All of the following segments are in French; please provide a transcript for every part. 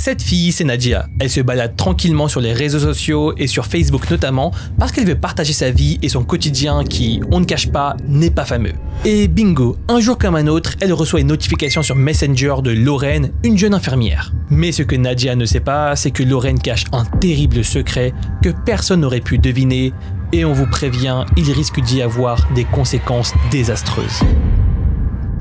Cette fille, c'est Nadia. Elle se balade tranquillement sur les réseaux sociaux et sur Facebook notamment parce qu'elle veut partager sa vie et son quotidien qui, on ne cache pas, n'est pas fameux. Et bingo, un jour comme un autre, elle reçoit une notification sur Messenger de Lorraine, une jeune infirmière. Mais ce que Nadia ne sait pas, c'est que Lorraine cache un terrible secret que personne n'aurait pu deviner et on vous prévient, il risque d'y avoir des conséquences désastreuses.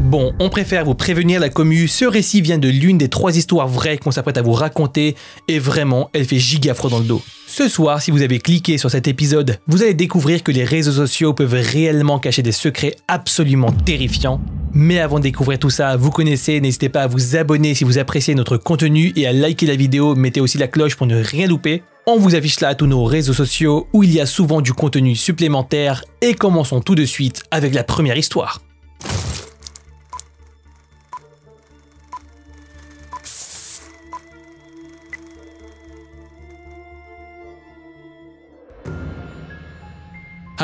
Bon, on préfère vous prévenir la commu, ce récit vient de l'une des 3 histoires vraies qu'on s'apprête à vous raconter et vraiment, elle fait giga froid dans le dos. Ce soir, si vous avez cliqué sur cet épisode, vous allez découvrir que les réseaux sociaux peuvent réellement cacher des secrets absolument terrifiants. Mais avant de découvrir tout ça, vous connaissez, n'hésitez pas à vous abonner si vous appréciez notre contenu et à liker la vidéo, mettez aussi la cloche pour ne rien louper. On vous affiche là tous nos réseaux sociaux où il y a souvent du contenu supplémentaire et commençons tout de suite avec la première histoire.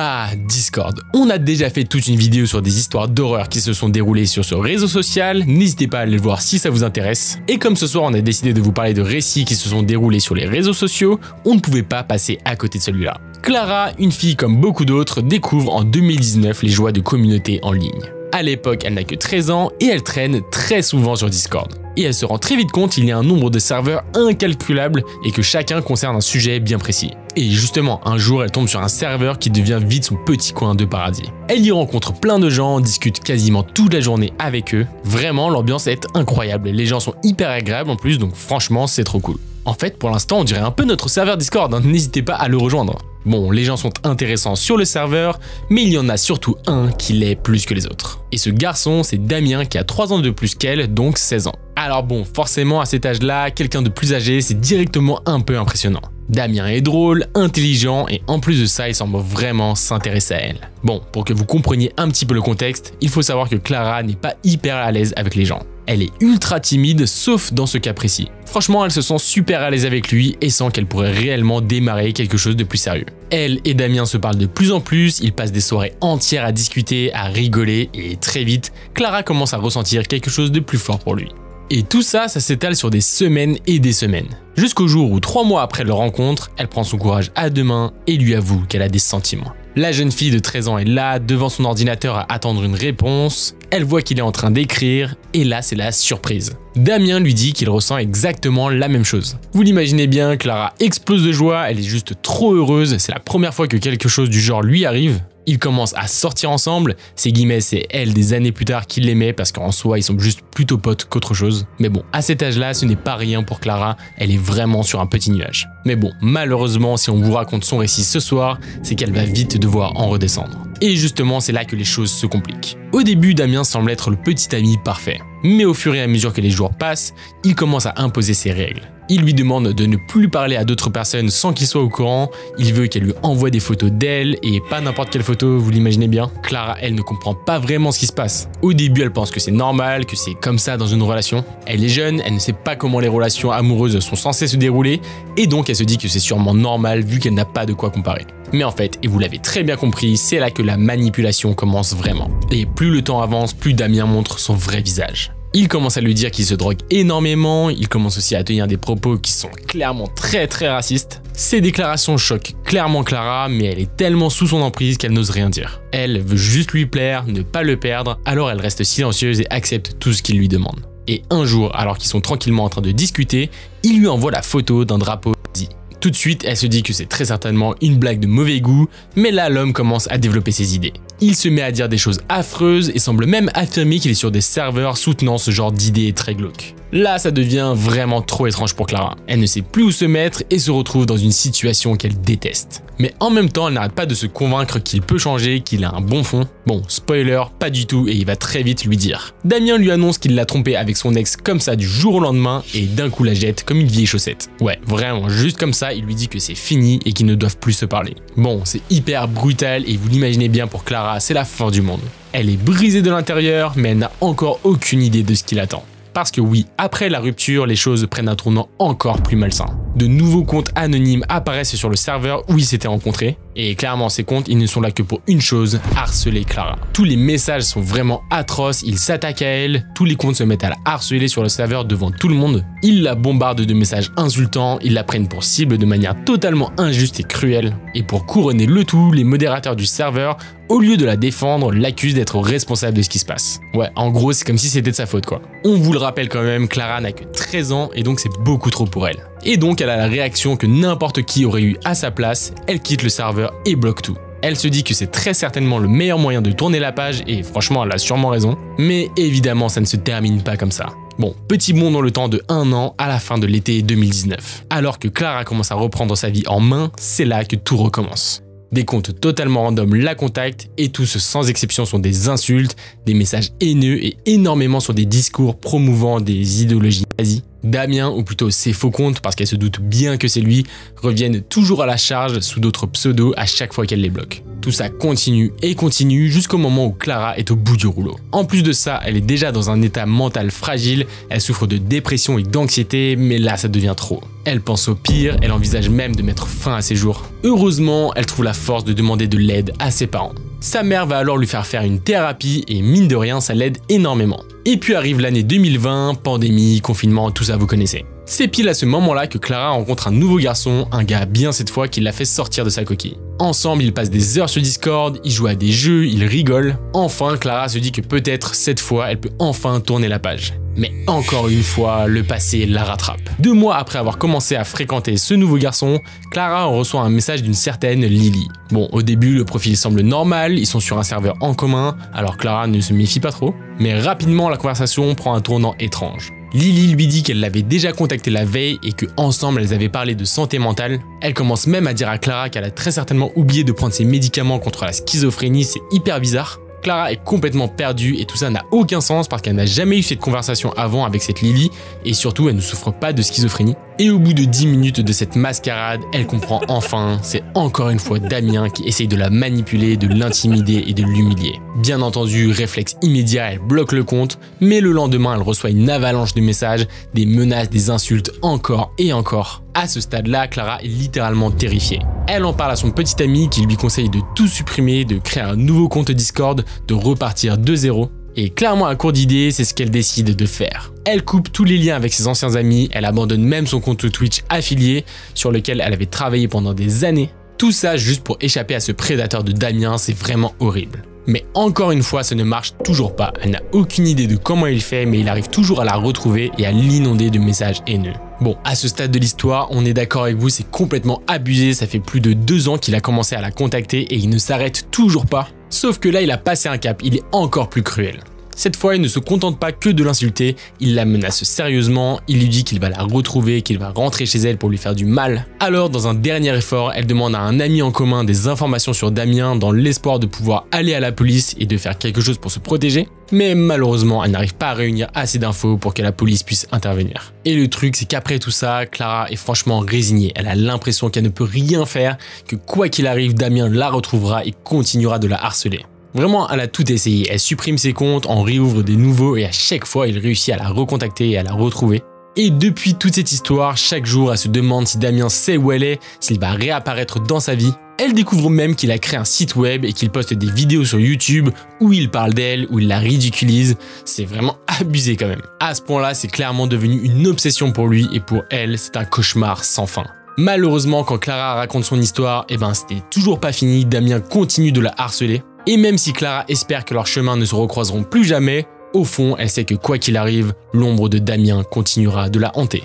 Ah, Discord. On a déjà fait toute une vidéo sur des histoires d'horreur qui se sont déroulées sur ce réseau social, n'hésitez pas à aller le voir si ça vous intéresse. Et comme ce soir on a décidé de vous parler de récits qui se sont déroulés sur les réseaux sociaux, on ne pouvait pas passer à côté de celui-là. Clara, une fille comme beaucoup d'autres, découvre en 2019 les joies de communauté en ligne. À l'époque, elle n'a que 13 ans et elle traîne très souvent sur Discord. Et elle se rend très vite compte qu'il y a un nombre de serveurs incalculable et que chacun concerne un sujet bien précis. Et justement, un jour, elle tombe sur un serveur qui devient vite son petit coin de paradis. Elle y rencontre plein de gens, discute quasiment toute la journée avec eux. Vraiment, l'ambiance est incroyable. Les gens sont hyper agréables en plus, donc franchement, c'est trop cool. En fait, pour l'instant, on dirait un peu notre serveur Discord, hein. N'hésitez pas à le rejoindre. Bon, les gens sont intéressants sur le serveur, mais il y en a surtout un qui l'est plus que les autres. Et ce garçon, c'est Damien qui a 3 ans de plus qu'elle, donc 16 ans. Alors bon, forcément à cet âge-là, quelqu'un de plus âgé, c'est directement un peu impressionnant. Damien est drôle, intelligent et en plus de ça, il semble vraiment s'intéresser à elle. Bon, pour que vous compreniez un petit peu le contexte, il faut savoir que Clara n'est pas hyper à l'aise avec les gens. Elle est ultra timide, sauf dans ce cas précis. Franchement, elle se sent super à l'aise avec lui et sent qu'elle pourrait réellement démarrer quelque chose de plus sérieux. Elle et Damien se parlent de plus en plus, ils passent des soirées entières à discuter, à rigoler et très vite, Clara commence à ressentir quelque chose de plus fort pour lui. Et tout ça, ça s'étale sur des semaines et des semaines. Jusqu'au jour où 3 mois après leur rencontre, elle prend son courage à 2 mains et lui avoue qu'elle a des sentiments. La jeune fille de 13 ans est là, devant son ordinateur à attendre une réponse. Elle voit qu'il est en train d'écrire et là, c'est la surprise. Damien lui dit qu'il ressent exactement la même chose. Vous l'imaginez bien, Clara explose de joie, elle est juste trop heureuse, c'est la première fois que quelque chose du genre lui arrive. Ils commencent à sortir ensemble, c'est guillemets, c'est elle des années plus tard qui l'aimait parce qu'en soi ils sont juste plutôt potes qu'autre chose. Mais bon, à cet âge-là, ce n'est pas rien pour Clara, elle est vraiment sur un petit nuage. Mais bon, malheureusement, si on vous raconte son récit ce soir, c'est qu'elle va vite devoir en redescendre. Et justement, c'est là que les choses se compliquent. Au début, Damien semble être le petit ami parfait. Mais au fur et à mesure que les jours passent, il commence à imposer ses règles. Il lui demande de ne plus parler à d'autres personnes sans qu'il soit au courant, il veut qu'elle lui envoie des photos d'elle, et pas n'importe quelle photo, vous l'imaginez bien. Clara, elle ne comprend pas vraiment ce qui se passe. Au début, elle pense que c'est normal, que c'est comme ça dans une relation. Elle est jeune, elle ne sait pas comment les relations amoureuses sont censées se dérouler, et donc elle se dit que c'est sûrement normal vu qu'elle n'a pas de quoi comparer. Mais en fait, et vous l'avez très bien compris, c'est là que la manipulation commence vraiment. Et plus le temps avance, plus Damien montre son vrai visage. Il commence à lui dire qu'il se drogue énormément, il commence aussi à tenir des propos qui sont clairement très racistes. Ces déclarations choquent clairement Clara, mais elle est tellement sous son emprise qu'elle n'ose rien dire. Elle veut juste lui plaire, ne pas le perdre, alors elle reste silencieuse et accepte tout ce qu'il lui demande. Et un jour, alors qu'ils sont tranquillement en train de discuter, il lui envoie la photo d'un drapeau nazi. Tout de suite, elle se dit que c'est très certainement une blague de mauvais goût, mais là l'homme commence à développer ses idées. Il se met à dire des choses affreuses et semble même affirmer qu'il est sur des serveurs soutenant ce genre d'idées très glauques. Là, ça devient vraiment trop étrange pour Clara. Elle ne sait plus où se mettre et se retrouve dans une situation qu'elle déteste. Mais en même temps, elle n'arrête pas de se convaincre qu'il peut changer, qu'il a un bon fond. Bon, spoiler, pas du tout, et il va très vite lui dire. Damien lui annonce qu'il l'a trompée avec son ex comme ça du jour au lendemain et d'un coup la jette comme une vieille chaussette. Ouais, vraiment, juste comme ça, il lui dit que c'est fini et qu'ils ne doivent plus se parler. Bon, c'est hyper brutal et vous l'imaginez bien pour Clara, c'est la fin du monde. Elle est brisée de l'intérieur, mais elle n'a encore aucune idée de ce qui l'attend. Parce que oui, après la rupture, les choses prennent un tournant encore plus malsain. De nouveaux comptes anonymes apparaissent sur le serveur où ils s'étaient rencontrés. Et clairement, ces comptes, ils ne sont là que pour une chose, harceler Clara. Tous les messages sont vraiment atroces, ils s'attaquent à elle, tous les comptes se mettent à la harceler sur le serveur devant tout le monde. Ils la bombardent de messages insultants, ils la prennent pour cible de manière totalement injuste et cruelle. Et pour couronner le tout, les modérateurs du serveur, au lieu de la défendre, l'accusent d'être responsable de ce qui se passe. Ouais, en gros, c'est comme si c'était de sa faute quoi. On vous le rappelle quand même, Clara n'a que 13 ans et donc c'est beaucoup trop pour elle. Et donc elle a la réaction que n'importe qui aurait eu à sa place, elle quitte le serveur et bloque tout. Elle se dit que c'est très certainement le meilleur moyen de tourner la page et franchement elle a sûrement raison. Mais évidemment ça ne se termine pas comme ça. Bon, petit bond dans le temps de 1 an à la fin de l'été 2019. Alors que Clara commence à reprendre sa vie en main, c'est là que tout recommence. Des comptes totalement random la contactent et tous sans exception sont des insultes, des messages haineux et énormément sur des discours promouvant des idéologies nazies. Damien, ou plutôt ses faux comptes parce qu'elle se doute bien que c'est lui, reviennent toujours à la charge sous d'autres pseudos à chaque fois qu'elle les bloque. Tout ça continue et continue jusqu'au moment où Clara est au bout du rouleau. En plus de ça, elle est déjà dans un état mental fragile, elle souffre de dépression et d'anxiété, mais là ça devient trop. Elle pense au pire, elle envisage même de mettre fin à ses jours. Heureusement, elle trouve la force de demander de l'aide à ses parents. Sa mère va alors lui faire une thérapie et mine de rien, ça l'aide énormément. Et puis arrive l'année 2020, pandémie, confinement, tout ça vous connaissez. C'est pile à ce moment-là que Clara rencontre un nouveau garçon, un gars bien cette fois qui l'a fait sortir de sa coquille. Ensemble, ils passent des heures sur Discord, ils jouent à des jeux, ils rigolent. Enfin, Clara se dit que peut-être cette fois, elle peut enfin tourner la page. Mais encore une fois, le passé la rattrape. 2 mois après avoir commencé à fréquenter ce nouveau garçon, Clara reçoit un message d'une certaine Lily. Bon, au début, le profil semble normal, ils sont sur un serveur en commun, alors Clara ne se méfie pas trop. Mais rapidement, la conversation prend un tournant étrange. Lily lui dit qu'elle l'avait déjà contacté la veille et qu'ensemble elles avaient parlé de santé mentale. Elle commence même à dire à Clara qu'elle a très certainement oublié de prendre ses médicaments contre la schizophrénie, c'est hyper bizarre. Clara est complètement perdue et tout ça n'a aucun sens parce qu'elle n'a jamais eu cette conversation avant avec cette Lily et surtout elle ne souffre pas de schizophrénie. Et au bout de 10 minutes de cette mascarade, elle comprend enfin, c'est encore une fois Damien qui essaye de la manipuler, de l'intimider et de l'humilier. Bien entendu, réflexe immédiat, elle bloque le compte, mais le lendemain elle reçoit une avalanche de messages, des menaces, des insultes encore et encore. À ce stade-là, Clara est littéralement terrifiée. Elle en parle à son petit ami qui lui conseille de tout supprimer, de créer un nouveau compte Discord, de repartir de zéro. Et clairement à court d'idées, c'est ce qu'elle décide de faire. Elle coupe tous les liens avec ses anciens amis, elle abandonne même son compte Twitch affilié sur lequel elle avait travaillé pendant des années. Tout ça juste pour échapper à ce prédateur de Damien, c'est vraiment horrible. Mais encore une fois, ça ne marche toujours pas. Elle n'a aucune idée de comment il fait, mais il arrive toujours à la retrouver et à l'inonder de messages haineux. Bon, à ce stade de l'histoire, on est d'accord avec vous, c'est complètement abusé, ça fait plus de 2 ans qu'il a commencé à la contacter et il ne s'arrête toujours pas. Sauf que là, il a passé un cap, il est encore plus cruel. Cette fois, il ne se contente pas que de l'insulter, il la menace sérieusement, il lui dit qu'il va la retrouver, qu'il va rentrer chez elle pour lui faire du mal. Alors, dans un dernier effort, elle demande à un ami en commun des informations sur Damien dans l'espoir de pouvoir aller à la police et de faire quelque chose pour se protéger. Mais malheureusement, elle n'arrive pas à réunir assez d'infos pour que la police puisse intervenir. Et le truc, c'est qu'après tout ça, Clara est franchement résignée. Elle a l'impression qu'elle ne peut rien faire, que quoi qu'il arrive, Damien la retrouvera et continuera de la harceler. Vraiment, elle a tout essayé, elle supprime ses comptes, en réouvre des nouveaux et à chaque fois, il réussit à la recontacter et à la retrouver. Et depuis toute cette histoire, chaque jour, elle se demande si Damien sait où elle est, s'il va réapparaître dans sa vie. Elle découvre même qu'il a créé un site web et qu'il poste des vidéos sur YouTube où il parle d'elle, où il la ridiculise. C'est vraiment abusé quand même. À ce point-là, c'est clairement devenu une obsession pour lui et pour elle, c'est un cauchemar sans fin. Malheureusement, quand Clara raconte son histoire, c'était toujours pas fini, Damien continue de la harceler. Et même si Clara espère que leurs chemins ne se recroiseront plus jamais, au fond, elle sait que quoi qu'il arrive, l'ombre de Damien continuera de la hanter.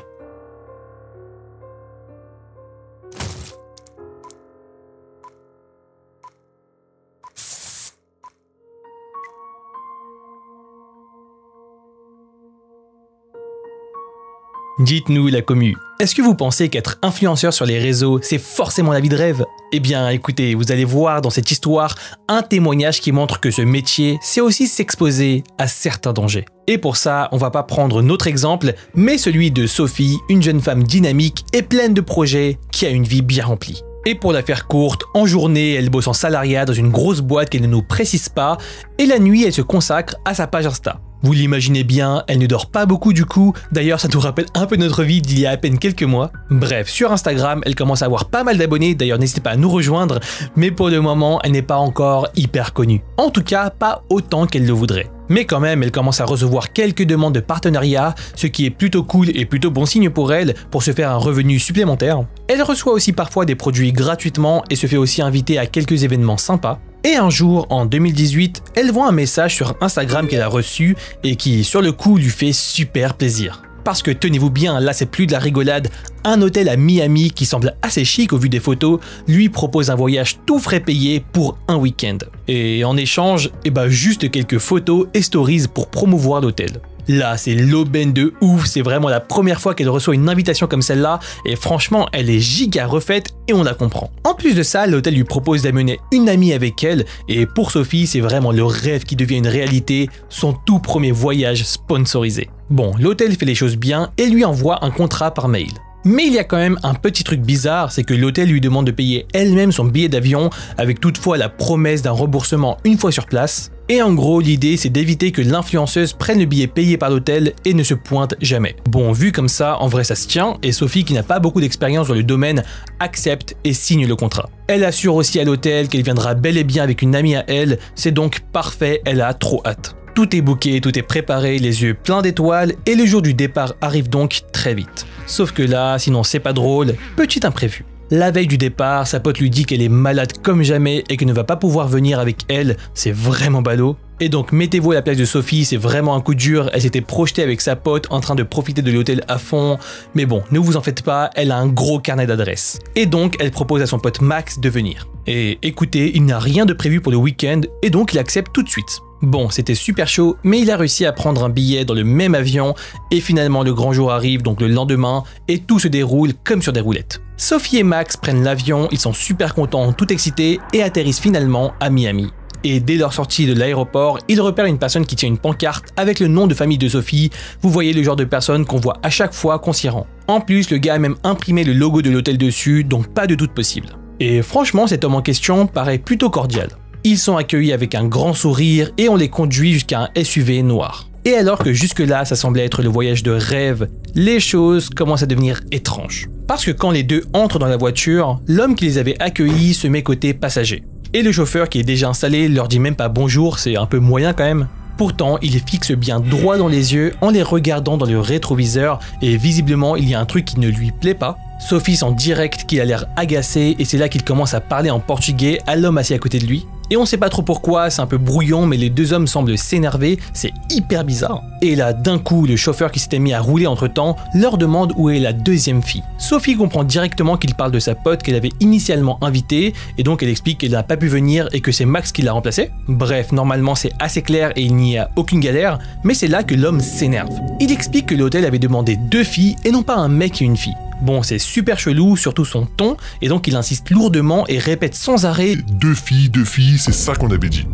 Dites-nous la commu, est-ce que vous pensez qu'être influenceur sur les réseaux, c'est forcément la vie de rêve? Eh bien écoutez, vous allez voir dans cette histoire un témoignage qui montre que ce métier, c'est aussi s'exposer à certains dangers. Et pour ça, on va pas prendre notre exemple, mais celui de Sophie, une jeune femme dynamique et pleine de projets qui a une vie bien remplie. Et pour la faire courte, en journée, elle bosse en salariat dans une grosse boîte qu'elle ne nous précise pas, et la nuit, elle se consacre à sa page Insta. Vous l'imaginez bien, elle ne dort pas beaucoup du coup, d'ailleurs ça nous rappelle un peu notre vie d'il y a à peine quelques mois. Bref, sur Instagram, elle commence à avoir pas mal d'abonnés, d'ailleurs n'hésitez pas à nous rejoindre, mais pour le moment, elle n'est pas encore hyper connue. En tout cas, pas autant qu'elle le voudrait. Mais quand même, elle commence à recevoir quelques demandes de partenariat, ce qui est plutôt cool et plutôt bon signe pour elle, pour se faire un revenu supplémentaire. Elle reçoit aussi parfois des produits gratuitement et se fait aussi inviter à quelques événements sympas. Et un jour, en 2018, elle voit un message sur Instagram qu'elle a reçu et qui, sur le coup, lui fait super plaisir. Parce que tenez-vous bien, là c'est plus de la rigolade, un hôtel à Miami qui semble assez chic au vu des photos, lui propose un voyage tout frais payé pour un week-end. Et en échange, juste quelques photos et stories pour promouvoir l'hôtel. Là, c'est l'aubaine de ouf, c'est vraiment la première fois qu'elle reçoit une invitation comme celle-là, et franchement, elle est giga refaite et on la comprend. En plus de ça, l'hôtel lui propose d'amener une amie avec elle, et pour Sophie, c'est vraiment le rêve qui devient une réalité, son tout premier voyage sponsorisé. Bon, l'hôtel fait les choses bien et lui envoie un contrat par mail. Mais il y a quand même un petit truc bizarre, c'est que l'hôtel lui demande de payer elle-même son billet d'avion avec toutefois la promesse d'un remboursement une fois sur place. Et en gros, l'idée c'est d'éviter que l'influenceuse prenne le billet payé par l'hôtel et ne se pointe jamais. Bon, vu comme ça, en vrai ça se tient, et Sophie, qui n'a pas beaucoup d'expérience dans le domaine, accepte et signe le contrat. Elle assure aussi à l'hôtel qu'elle viendra bel et bien avec une amie à elle, c'est donc parfait, elle a trop hâte. Tout est booké, tout est préparé, les yeux pleins d'étoiles, et le jour du départ arrive donc très vite. Sauf que là, sinon c'est pas drôle, petit imprévu. La veille du départ, sa pote lui dit qu'elle est malade comme jamais et qu'elle ne va pas pouvoir venir avec elle, c'est vraiment ballot. Et donc mettez-vous à la place de Sophie, c'est vraiment un coup dur, elle s'était projetée avec sa pote en train de profiter de l'hôtel à fond, mais bon, ne vous en faites pas, elle a un gros carnet d'adresses. Et donc elle propose à son pote Max de venir. Et écoutez, il n'a rien de prévu pour le week-end et donc il accepte tout de suite. Bon, c'était super chaud, mais il a réussi à prendre un billet dans le même avion et finalement le grand jour arrive, donc le lendemain, et tout se déroule comme sur des roulettes. Sophie et Max prennent l'avion, ils sont super contents, tout excités et atterrissent finalement à Miami. Et dès leur sortie de l'aéroport, ils repèrent une personne qui tient une pancarte avec le nom de famille de Sophie. Vous voyez le genre de personne qu'on voit à chaque fois qu'on s'y rend. En plus, le gars a même imprimé le logo de l'hôtel dessus, donc pas de doute possible. Et franchement, cet homme en question paraît plutôt cordial. Ils sont accueillis avec un grand sourire et on les conduit jusqu'à un SUV noir. Et alors que jusque-là, ça semblait être le voyage de rêve, les choses commencent à devenir étranges. Parce que quand les deux entrent dans la voiture, l'homme qui les avait accueillis se met côté passager. Et le chauffeur qui est déjà installé leur dit même pas bonjour, c'est un peu moyen quand même. Pourtant, il les fixe bien droit dans les yeux en les regardant dans le rétroviseur et visiblement il y a un truc qui ne lui plaît pas. Sophie sent direct qu'il a l'air agacé et c'est là qu'il commence à parler en portugais à l'homme assis à côté de lui. Et on sait pas trop pourquoi, c'est un peu brouillon mais les deux hommes semblent s'énerver, c'est hyper bizarre. Et là d'un coup, le chauffeur qui s'était mis à rouler entre temps leur demande où est la deuxième fille. Sophie comprend directement qu'il parle de sa pote qu'elle avait initialement invitée et donc elle explique qu'elle n'a pas pu venir et que c'est Max qui l'a remplacée. Bref, normalement c'est assez clair et il n'y a aucune galère, mais c'est là que l'homme s'énerve. Il explique que l'hôtel avait demandé 2 filles et non pas un mec et une fille. Bon, c'est super chelou, surtout son ton, et donc il insiste lourdement et répète sans arrêt « 2 filles, c'est ça qu'on avait dit ».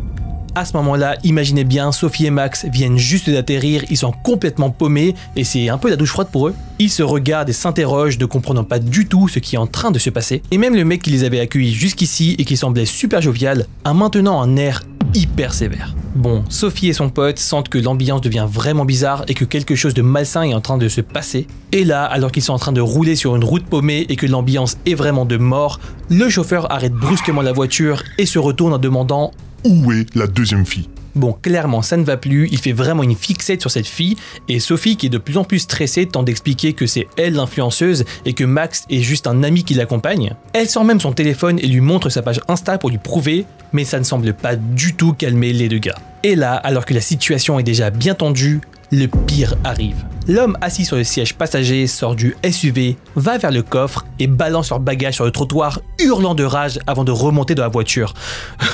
À ce moment-là, imaginez bien, Sophie et Max viennent juste d'atterrir, ils sont complètement paumés et c'est un peu la douche froide pour eux. Ils se regardent et s'interrogent, ne comprenant pas du tout ce qui est en train de se passer. Et même le mec qui les avait accueillis jusqu'ici et qui semblait super jovial, a maintenant un air hyper sévère. Bon, Sophie et son pote sentent que l'ambiance devient vraiment bizarre et que quelque chose de malsain est en train de se passer. Et là, alors qu'ils sont en train de rouler sur une route paumée et que l'ambiance est vraiment de mort, le chauffeur arrête brusquement la voiture et se retourne en demandant « Où est la deuxième fille ?» Bon, clairement, ça ne va plus, il fait vraiment une fixette sur cette fille, et Sophie, qui est de plus en plus stressée, tente d'expliquer que c'est elle l'influenceuse et que Max est juste un ami qui l'accompagne. Elle sort même son téléphone et lui montre sa page Insta pour lui prouver, mais ça ne semble pas du tout calmer les deux gars. Et là, alors que la situation est déjà bien tendue, le pire arrive. L'homme assis sur le siège passager sort du SUV, va vers le coffre et balance leur bagage sur le trottoir, hurlant de rage avant de remonter dans la voiture.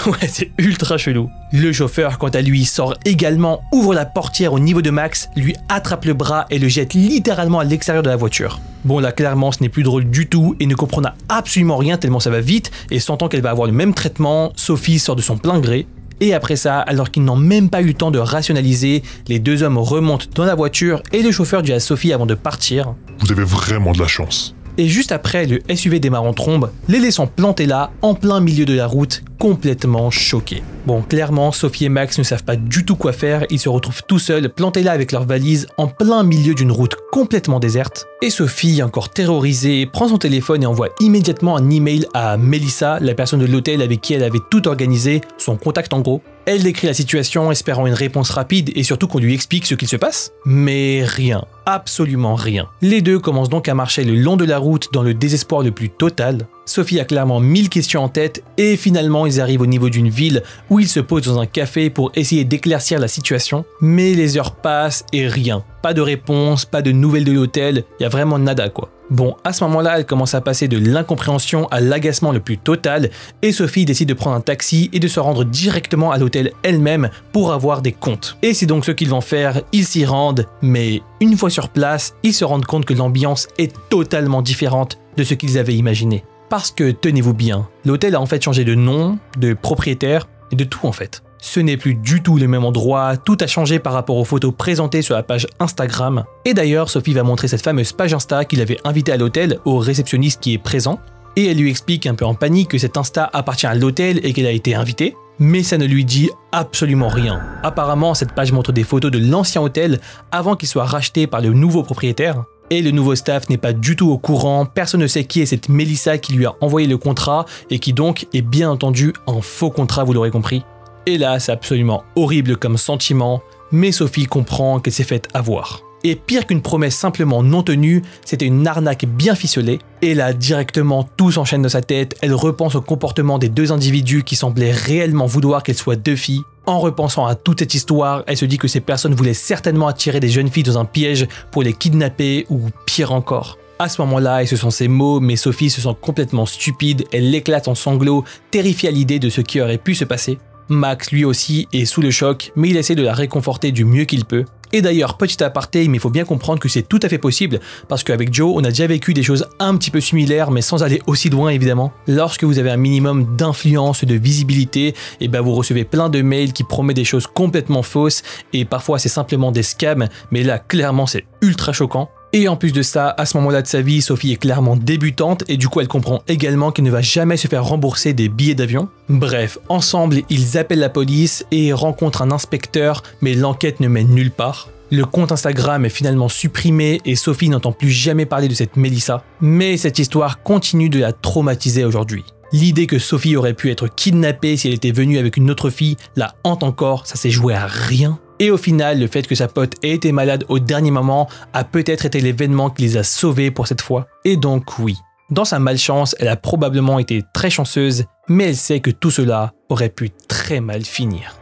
Ouais, c'est ultra chelou. Le chauffeur, quant à lui, sort également, ouvre la portière au niveau de Max, lui attrape le bras et le jette littéralement à l'extérieur de la voiture. Bon là, clairement, ce n'est plus drôle du tout et ne comprenant absolument rien tellement ça va vite, et sentant qu'elle va avoir le même traitement, Sophie sort de son plein gré. Et après ça, alors qu'ils n'ont même pas eu le temps de rationaliser, les deux hommes remontent dans la voiture et le chauffeur dit à Sophie avant de partir « Vous avez vraiment de la chance ». Et juste après, le SUV démarre en trombe, les laissant plantés là, en plein milieu de la route, complètement choqués. Bon, clairement, Sophie et Max ne savent pas du tout quoi faire, ils se retrouvent tout seuls, plantés là avec leurs valises, en plein milieu d'une route complètement déserte. Et Sophie, encore terrorisée, prend son téléphone et envoie immédiatement un email à Melissa, la personne de l'hôtel avec qui elle avait tout organisé, son contact en gros. Elle décrit la situation, espérant une réponse rapide et surtout qu'on lui explique ce qu'il se passe. Mais rien, absolument rien. Les deux commencent donc à marcher le long de la route dans le désespoir le plus total. Sophie a clairement 1000 questions en tête et finalement ils arrivent au niveau d'une ville où ils se posent dans un café pour essayer d'éclaircir la situation. Mais les heures passent et rien. Pas de réponse, pas de nouvelles de l'hôtel, il y a vraiment nada quoi. Bon, à ce moment-là, elle commence à passer de l'incompréhension à l'agacement le plus total et Sophie décide de prendre un taxi et de se rendre directement à l'hôtel elle-même pour avoir des comptes. Et c'est donc ce qu'ils vont faire, ils s'y rendent, mais une fois sur place, ils se rendent compte que l'ambiance est totalement différente de ce qu'ils avaient imaginé. Parce que, tenez-vous bien, l'hôtel a en fait changé de nom, de propriétaire et de tout en fait. Ce n'est plus du tout le même endroit, tout a changé par rapport aux photos présentées sur la page Instagram. Et d'ailleurs, Sophie va montrer cette fameuse page Insta qu'il avait invitée à l'hôtel au réceptionniste qui est présent. Et elle lui explique un peu en panique que cet Insta appartient à l'hôtel et qu'elle a été invitée. Mais ça ne lui dit absolument rien. Apparemment, cette page montre des photos de l'ancien hôtel avant qu'il soit racheté par le nouveau propriétaire. Et le nouveau staff n'est pas du tout au courant, personne ne sait qui est cette Melissa qui lui a envoyé le contrat et qui donc est bien entendu un faux contrat, vous l'aurez compris. Et là, c'est absolument horrible comme sentiment, mais Sophie comprend qu'elle s'est faite avoir. Et pire qu'une promesse simplement non tenue, c'était une arnaque bien ficelée. Et là, directement, tout s'enchaîne dans sa tête, elle repense au comportement des deux individus qui semblaient réellement vouloir qu'elles soient deux filles. En repensant à toute cette histoire, elle se dit que ces personnes voulaient certainement attirer des jeunes filles dans un piège pour les kidnapper ou pire encore. À ce moment-là, et ce sont ses mots, mais Sophie se sent complètement stupide, elle éclate en sanglots, terrifiée à l'idée de ce qui aurait pu se passer. Max, lui aussi, est sous le choc, mais il essaie de la réconforter du mieux qu'il peut. Et d'ailleurs, petit aparté, mais il faut bien comprendre que c'est tout à fait possible, parce qu'avec Joe, on a déjà vécu des choses un petit peu similaires, mais sans aller aussi loin évidemment. Lorsque vous avez un minimum d'influence, de visibilité, et ben vous recevez plein de mails qui promettent des choses complètement fausses, et parfois c'est simplement des scams, mais là, clairement, c'est ultra choquant. Et en plus de ça, à ce moment-là de sa vie, Sophie est clairement débutante et du coup elle comprend également qu'elle ne va jamais se faire rembourser des billets d'avion. Bref, ensemble, ils appellent la police et rencontrent un inspecteur, mais l'enquête ne mène nulle part. Le compte Instagram est finalement supprimé et Sophie n'entend plus jamais parler de cette Melissa. Mais cette histoire continue de la traumatiser aujourd'hui. L'idée que Sophie aurait pu être kidnappée si elle était venue avec une autre fille la hante encore, ça s'est joué à rien. Et au final, le fait que sa pote ait été malade au dernier moment a peut-être été l'événement qui les a sauvés pour cette fois. Et donc oui, dans sa malchance, elle a probablement été très chanceuse, mais elle sait que tout cela aurait pu très mal finir.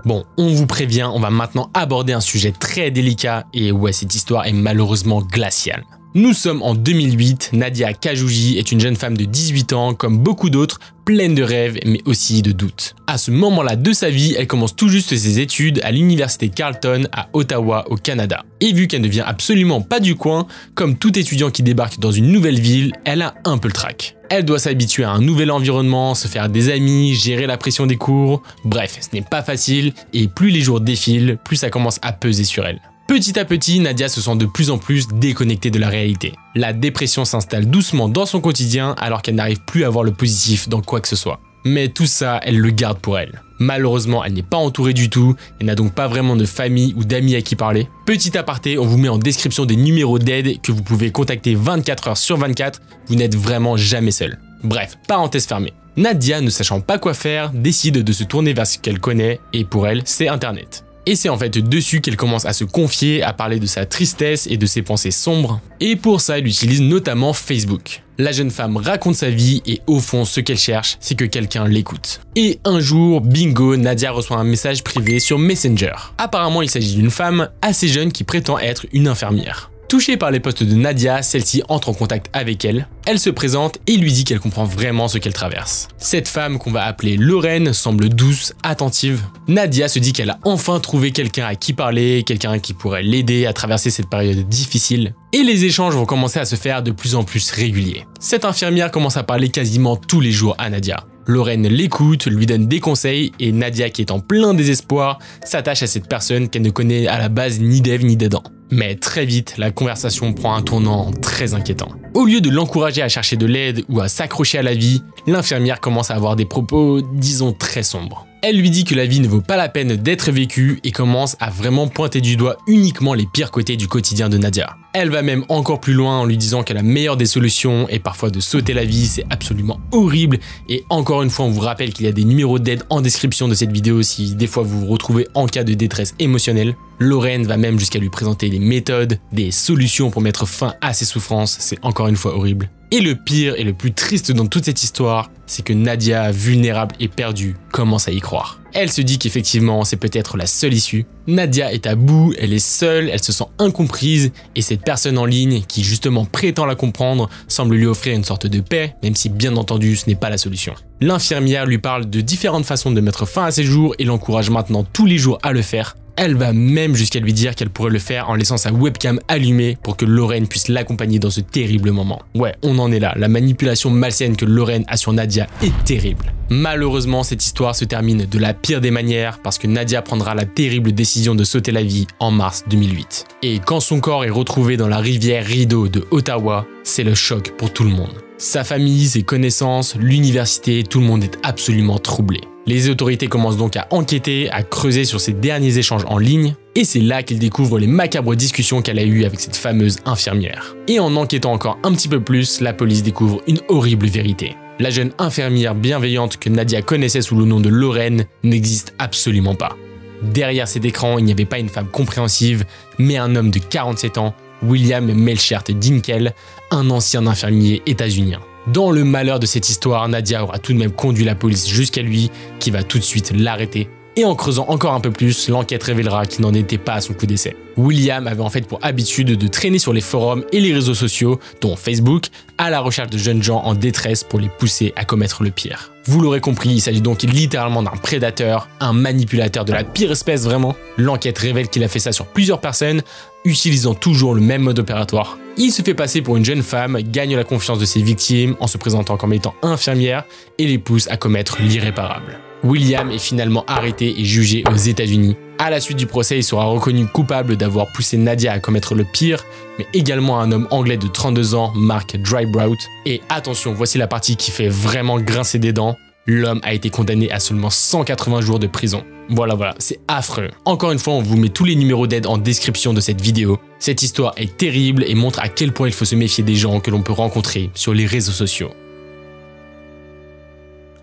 Bon, on vous prévient, on va maintenant aborder un sujet très délicat et ouais, cette histoire est malheureusement glaciale. Nous sommes en 2008, Nadia Kajouji est une jeune femme de 18 ans, comme beaucoup d'autres, pleine de rêves mais aussi de doutes. À ce moment-là de sa vie, elle commence tout juste ses études à l'université Carleton à Ottawa au Canada. Et vu qu'elle ne vient absolument pas du coin, comme tout étudiant qui débarque dans une nouvelle ville, elle a un peu le trac. Elle doit s'habituer à un nouvel environnement, se faire des amis, gérer la pression des cours, bref, ce n'est pas facile et plus les jours défilent, plus ça commence à peser sur elle. Petit à petit, Nadia se sent de plus en plus déconnectée de la réalité. La dépression s'installe doucement dans son quotidien alors qu'elle n'arrive plus à voir le positif dans quoi que ce soit. Mais tout ça, elle le garde pour elle. Malheureusement, elle n'est pas entourée du tout et n'a donc pas vraiment de famille ou d'amis à qui parler. Petit aparté, on vous met en description des numéros d'aide que vous pouvez contacter 24 heures sur 24, vous n'êtes vraiment jamais seul. Bref, parenthèse fermée. Nadia, ne sachant pas quoi faire, décide de se tourner vers ce qu'elle connaît et pour elle, c'est Internet. Et c'est en fait dessus qu'elle commence à se confier, à parler de sa tristesse et de ses pensées sombres. Et pour ça, elle utilise notamment Facebook. La jeune femme raconte sa vie et au fond, ce qu'elle cherche, c'est que quelqu'un l'écoute. Et un jour, bingo, Nadia reçoit un message privé sur Messenger. Apparemment, il s'agit d'une femme assez jeune qui prétend être une infirmière. Touchée par les posts de Nadia, celle-ci entre en contact avec elle. Elle se présente et lui dit qu'elle comprend vraiment ce qu'elle traverse. Cette femme qu'on va appeler Lorraine semble douce, attentive. Nadia se dit qu'elle a enfin trouvé quelqu'un à qui parler, quelqu'un qui pourrait l'aider à traverser cette période difficile. Et les échanges vont commencer à se faire de plus en plus réguliers. Cette infirmière commence à parler quasiment tous les jours à Nadia. Lorraine l'écoute, lui donne des conseils et Nadia, qui est en plein désespoir, s'attache à cette personne qu'elle ne connaît à la base ni d'Ève ni d'Adam. Mais très vite, la conversation prend un tournant très inquiétant. Au lieu de l'encourager à chercher de l'aide ou à s'accrocher à la vie, l'infirmière commence à avoir des propos, disons, très sombres. Elle lui dit que la vie ne vaut pas la peine d'être vécue et commence à vraiment pointer du doigt uniquement les pires côtés du quotidien de Nadia. Elle va même encore plus loin en lui disant que la meilleure des solutions est parfois de sauter la vie, c'est absolument horrible. Et encore une fois, on vous rappelle qu'il y a des numéros d'aide en description de cette vidéo si des fois vous vous retrouvez en cas de détresse émotionnelle. Lorraine va même jusqu'à lui présenter des méthodes, des solutions pour mettre fin à ses souffrances, c'est encore une fois horrible. Et le pire et le plus triste dans toute cette histoire, c'est que Nadia, vulnérable et perdue, commence à y croire. Elle se dit qu'effectivement, c'est peut-être la seule issue. Nadia est à bout, elle est seule, elle se sent incomprise, et cette personne en ligne, qui justement prétend la comprendre, semble lui offrir une sorte de paix, même si bien entendu ce n'est pas la solution. L'infirmière lui parle de différentes façons de mettre fin à ses jours et l'encourage maintenant tous les jours à le faire. Elle va même jusqu'à lui dire qu'elle pourrait le faire en laissant sa webcam allumée pour que Lorraine puisse l'accompagner dans ce terrible moment. Ouais, on en est là, la manipulation malsaine que Lorraine a sur Nadia est terrible. Malheureusement, cette histoire se termine de la pire des manières parce que Nadia prendra la terrible décision de sauter la vie en mars 2008. Et quand son corps est retrouvé dans la rivière Rideau de Ottawa, c'est le choc pour tout le monde. Sa famille, ses connaissances, l'université, tout le monde est absolument troublé. Les autorités commencent donc à enquêter, à creuser sur ces derniers échanges en ligne, et c'est là qu'ils découvrent les macabres discussions qu'elle a eues avec cette fameuse infirmière. Et en enquêtant encore un petit peu plus, la police découvre une horrible vérité. La jeune infirmière bienveillante que Nadia connaissait sous le nom de Lorraine n'existe absolument pas. Derrière cet écran, il n'y avait pas une femme compréhensive, mais un homme de 47 ans, William Melchert Dinkel, un ancien infirmier états-unien. Dans le malheur de cette histoire, Nadia aura tout de même conduit la police jusqu'à lui, qui va tout de suite l'arrêter. Et en creusant encore un peu plus, l'enquête révélera qu'il n'en était pas à son coup d'essai. William avait en fait pour habitude de traîner sur les forums et les réseaux sociaux, dont Facebook, à la recherche de jeunes gens en détresse pour les pousser à commettre le pire. Vous l'aurez compris, il s'agit donc littéralement d'un prédateur, un manipulateur de la pire espèce vraiment. L'enquête révèle qu'il a fait ça sur plusieurs personnes, utilisant toujours le même mode opératoire. Il se fait passer pour une jeune femme, gagne la confiance de ses victimes en se présentant comme étant infirmière et les pousse à commettre l'irréparable. William est finalement arrêté et jugé aux États-Unis. À la suite du procès, il sera reconnu coupable d'avoir poussé Nadia à commettre le pire, mais également un homme anglais de 32 ans, Mark Drybrout. Et attention, voici la partie qui fait vraiment grincer des dents. L'homme a été condamné à seulement 180 jours de prison. Voilà, c'est affreux. Encore une fois, on vous met tous les numéros d'aide en description de cette vidéo. Cette histoire est terrible et montre à quel point il faut se méfier des gens que l'on peut rencontrer sur les réseaux sociaux.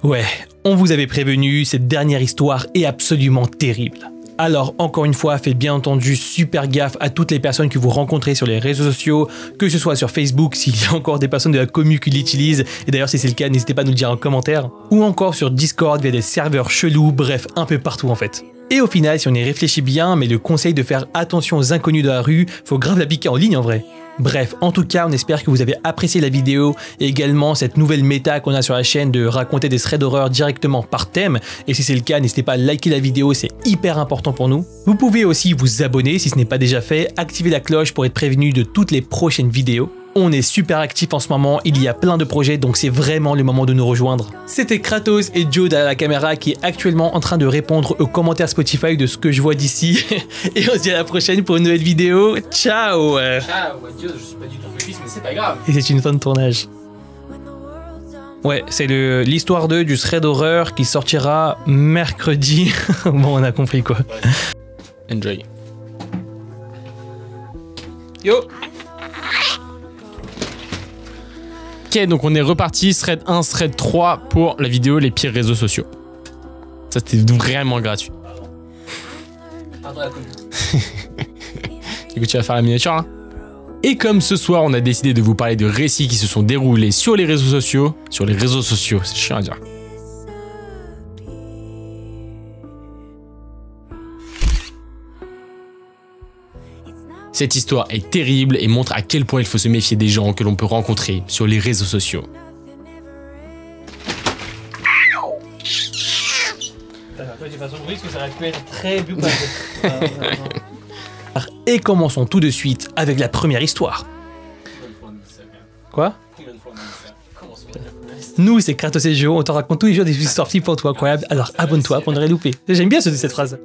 Ouais, on vous avait prévenu, cette dernière histoire est absolument terrible. Alors encore une fois, faites bien entendu super gaffe à toutes les personnes que vous rencontrez sur les réseaux sociaux, que ce soit sur Facebook s'il y a encore des personnes de la commu qui l'utilisent, et d'ailleurs si c'est le cas, n'hésitez pas à nous le dire en commentaire, ou encore sur Discord via des serveurs chelous, bref, un peu partout en fait. Et au final, si on y réfléchit bien, mais le conseil de faire attention aux inconnus de la rue, faut grave l'appliquer en ligne en vrai. Bref, en tout cas, on espère que vous avez apprécié la vidéo et également cette nouvelle méta qu'on a sur la chaîne de raconter des threads d'horreur directement par thème. Et si c'est le cas, n'hésitez pas à liker la vidéo, c'est hyper important pour nous. Vous pouvez aussi vous abonner si ce n'est pas déjà fait, activer la cloche pour être prévenu de toutes les prochaines vidéos. On est super actifs en ce moment, il y a plein de projets, donc c'est vraiment le moment de nous rejoindre. C'était Kratos et Joe derrière la caméra qui est actuellement en train de répondre aux commentaires Spotify de ce que je vois d'ici. Et on se dit à la prochaine pour une nouvelle vidéo. Ciao. Ciao, Dieu, je suis pas du tout focus, mais c'est pas grave. Et c'est une fin de tournage. Ouais, c'est l'histoire 2 du thread d'horreur qui sortira mercredi. Bon, on a compris quoi. Enjoy. Yo. Ok, donc on est reparti, thread 1, thread 3 pour la vidéo les pires réseaux sociaux. Ça c'était vraiment gratuit. Pardon la commune. Du coup tu vas faire la miniature là. Et comme ce soir on a décidé de vous parler de récits qui se sont déroulés sur les réseaux sociaux. C'est chiant à dire. Cette histoire est terrible et montre à quel point il faut se méfier des gens que l'on peut rencontrer sur les réseaux sociaux. Et commençons tout de suite avec la première histoire. Quoi ? Nous, c'est Kratos et Joe, on te raconte tous les jours des histoires flippantes ou incroyables, alors abonne-toi pour ne rien louper. J'aime bien cette phrase.